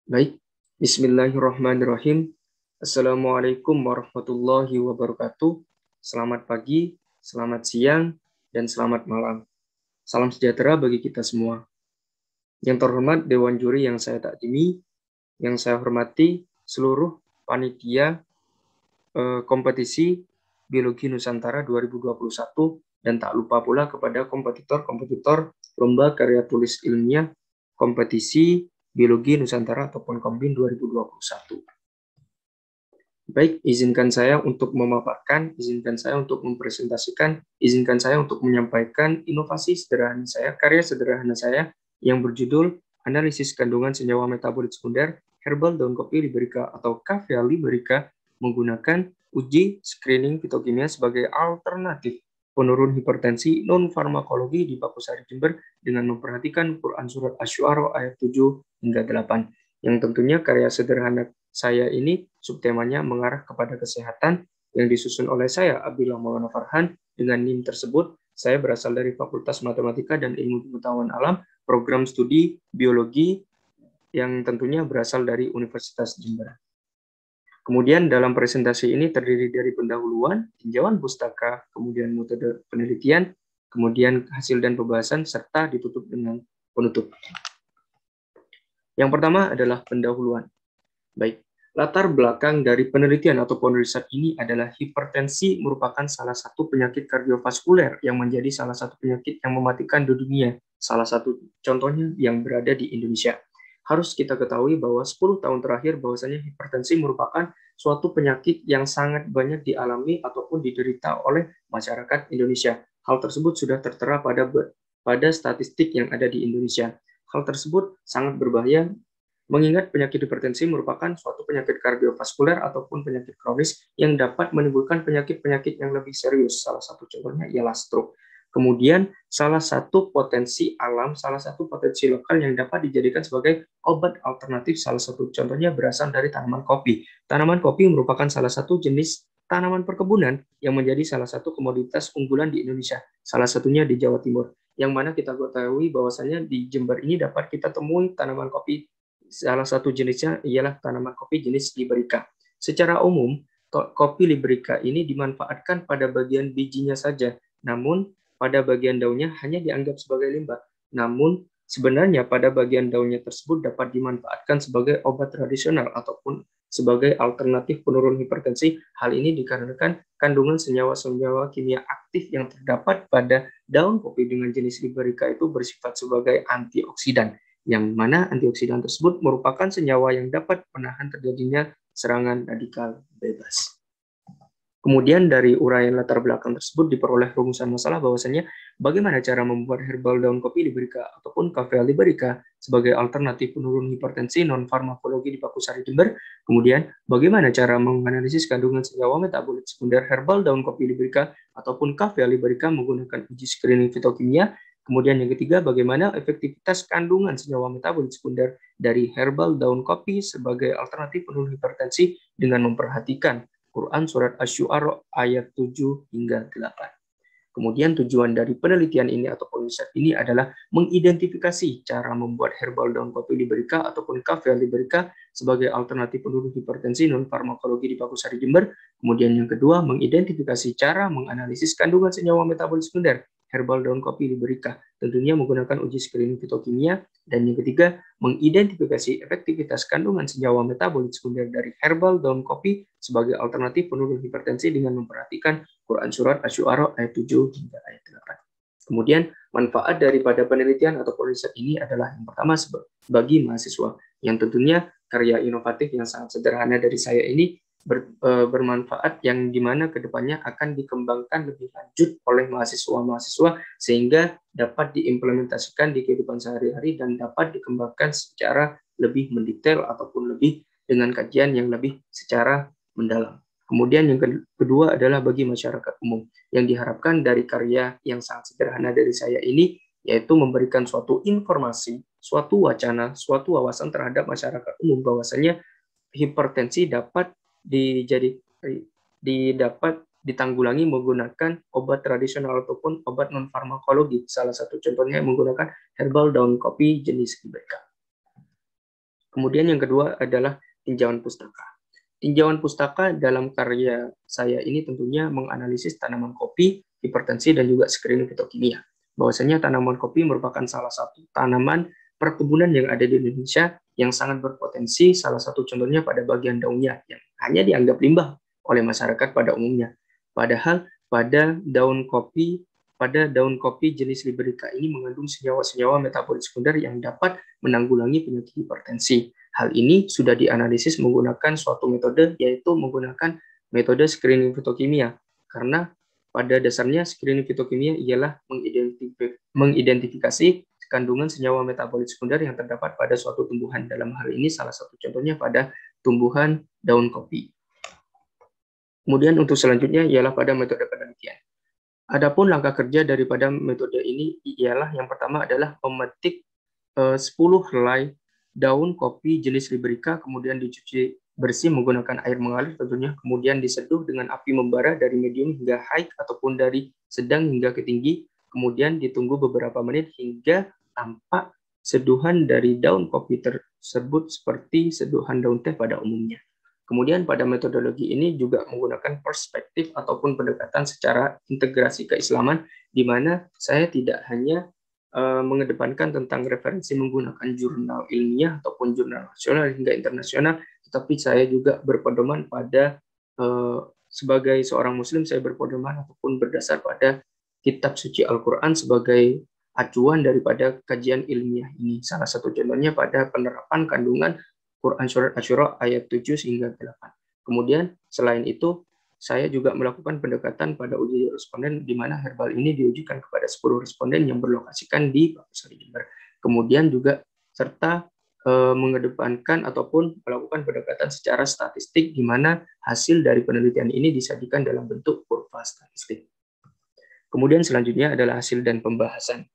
Baik, Bismillahirrahmanirrahim. Assalamualaikum warahmatullahi wabarakatuh. Selamat pagi, selamat siang, dan selamat malam. Salam sejahtera bagi kita semua. Yang terhormat Dewan Juri yang saya takdimi, yang saya hormati seluruh panitia kompetisi Biologi Nusantara 2021, dan tak lupa pula kepada kompetitor-kompetitor lomba karya tulis ilmiah kompetisi Biologi Nusantara ataupun Kombin 2021. Baik, izinkan saya untuk memaparkan, izinkan saya untuk mempresentasikan, izinkan saya untuk menyampaikan inovasi sederhana saya, karya sederhana saya yang berjudul Analisis Kandungan Senyawa Metabolit Sekunder Herbal Daun Kopi Liberica atau Caffeia Liberica menggunakan uji screening fitokimia sebagai alternatif penurun hipertensi non-farmakologi di Pakusari Jember dengan memperhatikan Quran Surat Asy-Syu'ara ayat 7 hingga 8. Yang tentunya karya sederhana saya ini subtemanya mengarah kepada kesehatan yang disusun oleh saya, Abdillah Maulana Farhan. Dengan NIM tersebut, saya berasal dari Fakultas Matematika dan Ilmu Pengetahuan Alam, program studi biologi yang tentunya berasal dari Universitas Jember. Kemudian dalam presentasi ini terdiri dari pendahuluan, tinjauan pustaka, kemudian metode penelitian, kemudian hasil dan pembahasan, serta ditutup dengan penutup. Yang pertama adalah pendahuluan. Baik, latar belakang dari penelitian ataupun riset ini adalah hipertensi merupakan salah satu penyakit kardiovaskuler yang menjadi salah satu penyakit yang mematikan di dunia. Salah satu contohnya yang berada di Indonesia. Harus kita ketahui bahwa 10 tahun terakhir bahwasanya hipertensi merupakan suatu penyakit yang sangat banyak dialami ataupun diderita oleh masyarakat Indonesia. Hal tersebut sudah tertera pada statistik yang ada di Indonesia. Hal tersebut sangat berbahaya mengingat penyakit hipertensi merupakan suatu penyakit kardiovaskuler ataupun penyakit kronis yang dapat menimbulkan penyakit-penyakit yang lebih serius. Salah satu contohnya ialah stroke. Kemudian salah satu potensi alam, salah satu potensi lokal yang dapat dijadikan sebagai obat alternatif, salah satu contohnya berasal dari tanaman kopi. Tanaman kopi merupakan salah satu jenis tanaman perkebunan yang menjadi salah satu komoditas unggulan di Indonesia, salah satunya di Jawa Timur, yang mana kita ketahui bahwasannya di Jember ini dapat kita temui tanaman kopi. Salah satu jenisnya ialah tanaman kopi jenis Liberica. Secara umum, kopi Liberica ini dimanfaatkan pada bagian bijinya saja, namun pada bagian daunnya hanya dianggap sebagai limbah. Namun sebenarnya pada bagian daunnya tersebut dapat dimanfaatkan sebagai obat tradisional ataupun sebagai alternatif penurun hipertensi. Hal ini dikarenakan kandungan senyawa-senyawa kimia aktif yang terdapat pada daun kopi dengan jenis Liberica itu bersifat sebagai antioksidan, yang mana antioksidan tersebut merupakan senyawa yang dapat menahan terjadinya serangan radikal bebas. Kemudian dari uraian latar belakang tersebut diperoleh rumusan masalah bahwasanya bagaimana cara membuat herbal daun kopi Liberica ataupun Caffeia Liberica sebagai alternatif penurun hipertensi non-farmakologi di Pakusari Jember. Kemudian bagaimana cara menganalisis kandungan senyawa metabolit sekunder herbal daun kopi Liberica ataupun Caffeia Liberica menggunakan uji screening fitokimia. Kemudian yang ketiga, bagaimana efektivitas kandungan senyawa metabolit sekunder dari herbal daun kopi sebagai alternatif penurun hipertensi dengan memperhatikan Quran Surat Asy-Syu'ara ayat 7 hingga 8. Kemudian tujuan dari penelitian ini ataupun riset ini adalah mengidentifikasi cara membuat herbal daun kopi Liberica ataupun Caffeia Liberica sebagai alternatif penurun hipertensi non-farmakologi di Pakusari Jember. Kemudian yang kedua, mengidentifikasi cara menganalisis kandungan senyawa metabolit sekunder herbal daun kopi Liberica, tentunya menggunakan uji screening fitokimia. Dan yang ketiga, mengidentifikasi efektivitas kandungan senyawa metabolit sekunder dari herbal daun kopi sebagai alternatif penurun hipertensi dengan memperhatikan Quran Surat Asy-Syu'ara ayat 7 hingga ayat 8. Kemudian manfaat daripada penelitian atau riset ini adalah yang pertama bagi mahasiswa, yang tentunya karya inovatif yang sangat sederhana dari saya ini bermanfaat, yang dimana kedepannya akan dikembangkan lebih lanjut oleh mahasiswa-mahasiswa sehingga dapat diimplementasikan di kehidupan sehari-hari dan dapat dikembangkan secara lebih mendetail ataupun lebih dengan kajian yang lebih secara mendalam. Kemudian yang kedua adalah bagi masyarakat umum, yang diharapkan dari karya yang sangat sederhana dari saya ini yaitu memberikan suatu informasi, suatu wacana, suatu wawasan terhadap masyarakat umum bahwasanya hipertensi dapat dapat ditanggulangi menggunakan obat tradisional ataupun obat non farmakologi. Salah satu contohnya menggunakan herbal daun kopi jenis Liberica. Kemudian yang kedua adalah tinjauan pustaka. Tinjauan pustaka dalam karya saya ini tentunya menganalisis tanaman kopi, hipertensi, dan juga screening fitokimia. Bahwasanya tanaman kopi merupakan salah satu tanaman perkebunan yang ada di Indonesia yang sangat berpotensi, salah satu contohnya pada bagian daunnya yang hanya dianggap limbah oleh masyarakat pada umumnya. Padahal pada daun kopi jenis Liberica ini mengandung senyawa-senyawa metabolit sekunder yang dapat menanggulangi penyakit hipertensi. Hal ini sudah dianalisis menggunakan suatu metode, yaitu menggunakan metode screening fitokimia. Karena pada dasarnya screening fitokimia ialah mengidentifikasi kandungan senyawa metabolit sekunder yang terdapat pada suatu tumbuhan. Dalam hal ini salah satu contohnya pada tumbuhan daun kopi. Kemudian untuk selanjutnya ialah pada metode penelitian. Adapun langkah kerja daripada metode ini ialah yang pertama adalah memetik 10 helai daun kopi jenis Liberica, kemudian dicuci bersih menggunakan air mengalir tentunya, kemudian diseduh dengan api membara dari medium hingga high ataupun dari sedang hingga ke tinggi, kemudian ditunggu beberapa menit hingga tampak seduhan dari daun kopi tersebut seperti seduhan daun teh pada umumnya. Kemudian pada metodologi ini juga menggunakan perspektif ataupun pendekatan secara integrasi keislaman, di mana saya tidak hanya mengedepankan tentang referensi menggunakan jurnal ilmiah ataupun jurnal nasional hingga internasional, tetapi saya juga berpedoman pada sebagai seorang muslim, saya berpedoman ataupun berdasar pada kitab suci Al-Quran sebagai acuan daripada kajian ilmiah ini. Salah satu contohnya pada penerapan kandungan Quran Surat Asy-Syura ayat 7 hingga 8. Kemudian selain itu, saya juga melakukan pendekatan pada uji responden di mana herbal ini diujikan kepada 10 responden yang berlokasikan di Pakusari Jember. Kemudian juga serta mengedepankan ataupun melakukan pendekatan secara statistik di mana hasil dari penelitian ini disajikan dalam bentuk kurva statistik. Kemudian selanjutnya adalah hasil dan pembahasan.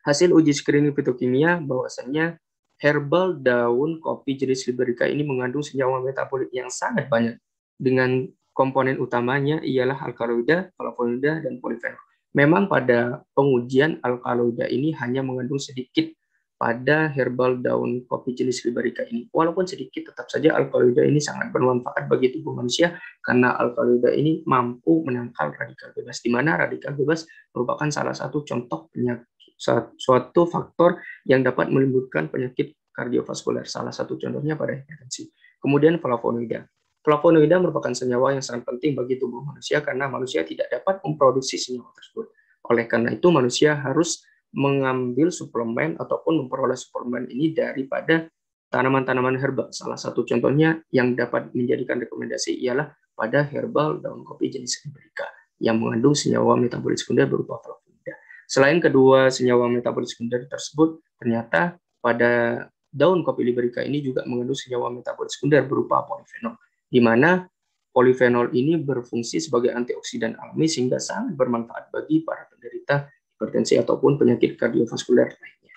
Hasil uji screening fitokimia bahwasannya herbal daun kopi jenis Liberica ini mengandung senyawa metabolit yang sangat banyak dengan komponen utamanya ialah alkaloida, flavonoida, dan polifenol. Memang pada pengujian alkaloida ini hanya mengandung sedikit pada herbal daun kopi jenis Liberica ini. Walaupun sedikit, tetap saja alkaloida ini sangat bermanfaat bagi tubuh manusia karena alkaloida ini mampu menangkal radikal bebas, di mana radikal bebas merupakan salah satu contoh penyakit, suatu faktor yang dapat menimbulkan penyakit kardiovaskuler. Salah satu contohnya pada hipertensi. Kemudian flavonoida. Flavonoida merupakan senyawa yang sangat penting bagi tubuh manusia karena manusia tidak dapat memproduksi senyawa tersebut. Oleh karena itu, manusia harus mengambil suplemen ataupun memperoleh suplemen ini daripada tanaman-tanaman herbal. Salah satu contohnya yang dapat menjadikan rekomendasi ialah pada herbal daun kopi jenis Liberica yang mengandung senyawa metabolit sekunder berupa flavonoida. Selain kedua senyawa metabolit sekunder tersebut, ternyata pada daun kopi Liberica ini juga mengandung senyawa metabolit sekunder berupa polifenol, di mana polifenol ini berfungsi sebagai antioksidan alami sehingga sangat bermanfaat bagi para penderita hipertensi ataupun penyakit kardiovaskuler lainnya.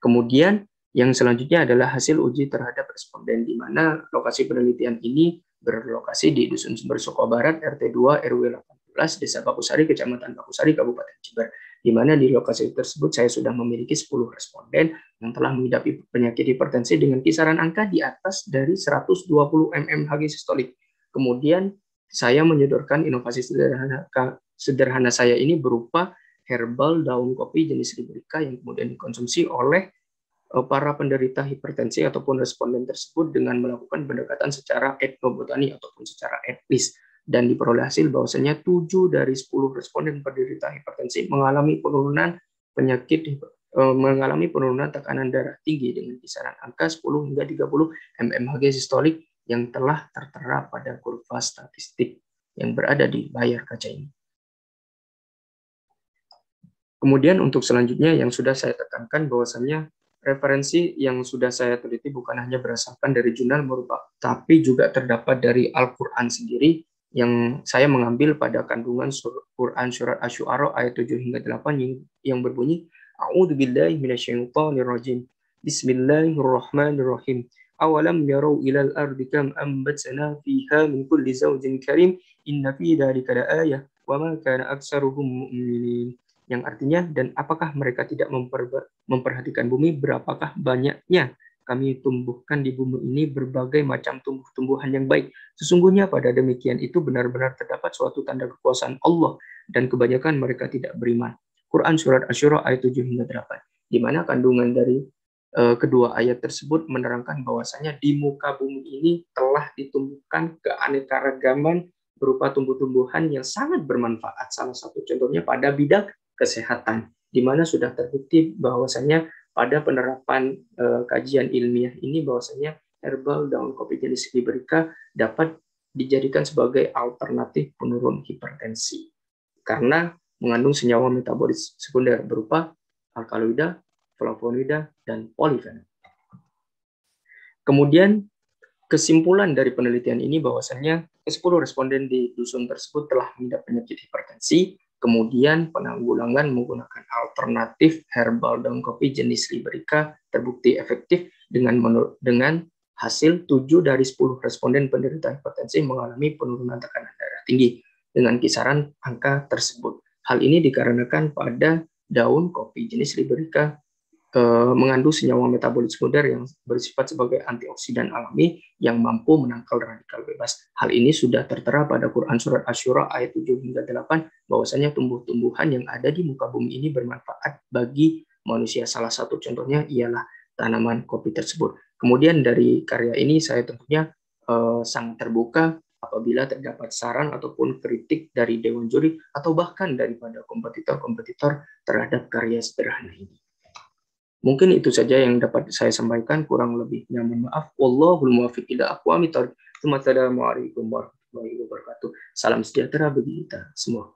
Kemudian yang selanjutnya adalah hasil uji terhadap responden, di mana lokasi penelitian ini berlokasi di Dusun Sumber Soko Barat, RT 2 RW 18, Desa Pakusari, Kecamatan Pakusari, Kabupaten Jember, di mana di lokasi tersebut saya sudah memiliki 10 responden yang telah mengidap penyakit hipertensi dengan kisaran angka di atas dari 120 mmHg sistolik. Kemudian saya menyodorkan inovasi sederhana saya ini berupa herbal daun kopi jenis Liberica yang kemudian dikonsumsi oleh para penderita hipertensi ataupun responden tersebut dengan melakukan pendekatan secara etnobotani ataupun secara etnis, dan diperoleh hasil bahwasanya 7 dari 10 responden penderita hipertensi mengalami penurunan tekanan darah tinggi dengan kisaran angka 10 hingga 30 mmHg sistolik yang telah tertera pada kurva statistik yang berada di layar kaca ini. Kemudian untuk selanjutnya yang sudah saya tekankan bahwasannya referensi yang sudah saya teliti bukan hanya berdasarkan dari jurnal tapi juga terdapat dari Al-Quran sendiri yang saya mengambil pada kandungan Quran Surat Asy-Syu'ara ayat 7 hingga 8 yang berbunyi A'udzubillahi minasyaitonirrajim. Bismillahirrahmanirrahim. Awalam yarau ilal ardi kam ambatna fiha min kulli zawjin karim inna fi dzalika laayah wa ma kana aktsaruhum mu'minin. Yang artinya, dan apakah mereka tidak memperhatikan bumi berapakah banyaknya kami tumbuhkan di bumi ini berbagai macam tumbuh-tumbuhan yang baik. Sesungguhnya pada demikian itu benar-benar terdapat suatu tanda kekuasaan Allah dan kebanyakan mereka tidak beriman. Quran Surat Asy-Syura ayat 7 hingga 8. Di mana kandungan dari kedua ayat tersebut menerangkan bahwasanya di muka bumi ini telah ditumbuhkan keanekaragaman berupa tumbuh-tumbuhan yang sangat bermanfaat. Salah satu contohnya pada bidang kesehatan, di mana sudah terbukti bahwasanya pada penerapan kajian ilmiah ini bahwasanya herbal daun kopi jenis Liberica dapat dijadikan sebagai alternatif penurun hipertensi karena mengandung senyawa metabolis sekunder berupa alkaloida, flavonoida, dan polifenol. Kemudian kesimpulan dari penelitian ini bahwasannya 10 responden di dusun tersebut telah mengidap penyakit hipertensi, kemudian penanggulangan menggunakan alternatif herbal daun kopi jenis Liberica terbukti efektif dengan hasil 7 dari 10 responden penderita hipertensi mengalami penurunan tekanan darah tinggi dengan kisaran angka tersebut. Hal ini dikarenakan pada daun kopi jenis Liberica mengandung senyawa metabolit sekunder yang bersifat sebagai antioksidan alami yang mampu menangkal radikal bebas. Hal ini sudah tertera pada Quran Surat Asy-Syura ayat 7 hingga 8 bahwasanya tumbuh-tumbuhan yang ada di muka bumi ini bermanfaat bagi manusia. Salah satu contohnya ialah tanaman kopi tersebut. Kemudian dari karya ini saya tentunya sangat terbuka apabila terdapat saran ataupun kritik dari Dewan Juri atau bahkan daripada kompetitor-kompetitor terhadap karya sederhana ini. Mungkin itu saja yang dapat saya sampaikan, kurang lebihnya mohon maaf. Wallahul muwaffiq ila aqwamit thoriq. Assalamualaikum warahmatullahi wabarakatuh. Salam sejahtera bagi kita semua.